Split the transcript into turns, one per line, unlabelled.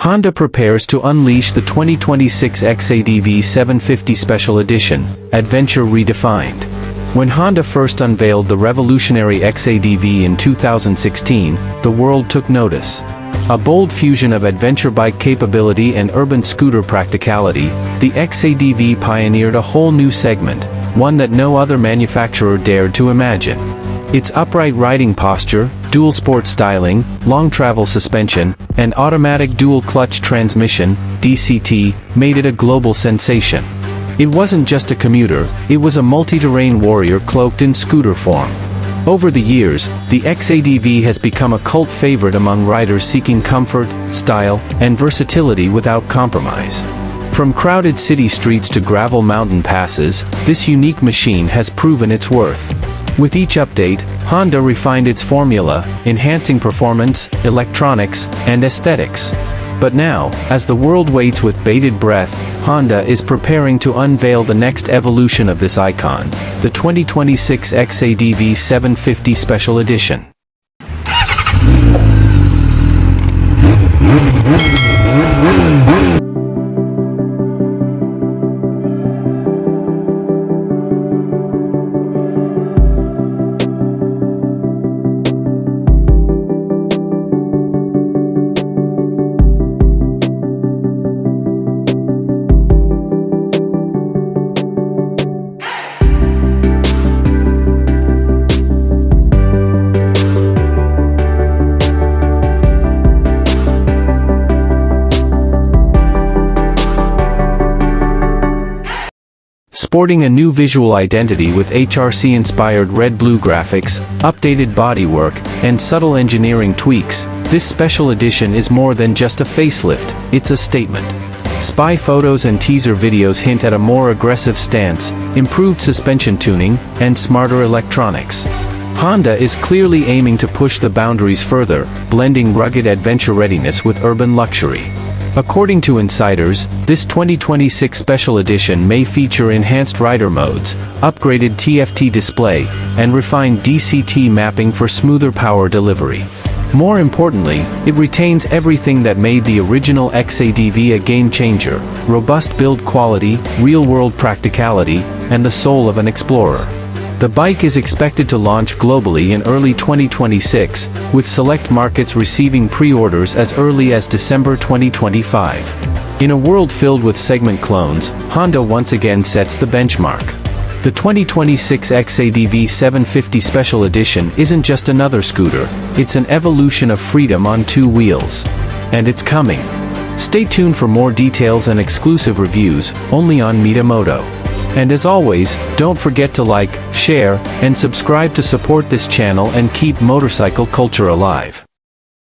Honda prepares to unleash the 2026 X-ADV 750 Special Edition, Adventure Redefined. When Honda first unveiled the revolutionary X-ADV in 2016, the world took notice. A bold fusion of adventure bike capability and urban scooter practicality, the X-ADV pioneered a whole new segment, one that no other manufacturer dared to imagine. Its upright riding posture, dual sport styling, long travel suspension, and automatic dual-clutch transmission, DCT, made it a global sensation. It wasn't just a commuter, it was a multi-terrain warrior cloaked in scooter form. Over the years, the X-ADV has become a cult favorite among riders seeking comfort, style, and versatility without compromise. From crowded city streets to gravel mountain passes, this unique machine has proven its worth. With each update, Honda refined its formula, enhancing performance, electronics, and aesthetics. But now, as the world waits with bated breath, Honda is preparing to unveil the next evolution of this icon, the 2026 X-ADV 750 Special Edition. Sporting a new visual identity with HRC-inspired red-blue graphics, updated bodywork, and subtle engineering tweaks, this special edition is more than just a facelift, it's a statement. Spy photos and teaser videos hint at a more aggressive stance, improved suspension tuning, and smarter electronics. Honda is clearly aiming to push the boundaries further, blending rugged adventure readiness with urban luxury. According to insiders, this 2026 Special Edition may feature enhanced rider modes, upgraded TFT display, and refined DCT mapping for smoother power delivery. More importantly, it retains everything that made the original X-ADV a game-changer: robust build quality, real-world practicality, and the soul of an explorer. The bike is expected to launch globally in early 2026, with select markets receiving pre-orders as early as December 2025. In a world filled with segment clones, Honda once again sets the benchmark. The 2026 X-ADV 750 Special Edition isn't just another scooter, it's an evolution of freedom on two wheels. And it's coming. Stay tuned for more details and exclusive reviews, only on Mitamoto. And as always, don't forget to like, share, and subscribe to support this channel and keep motorcycle culture alive.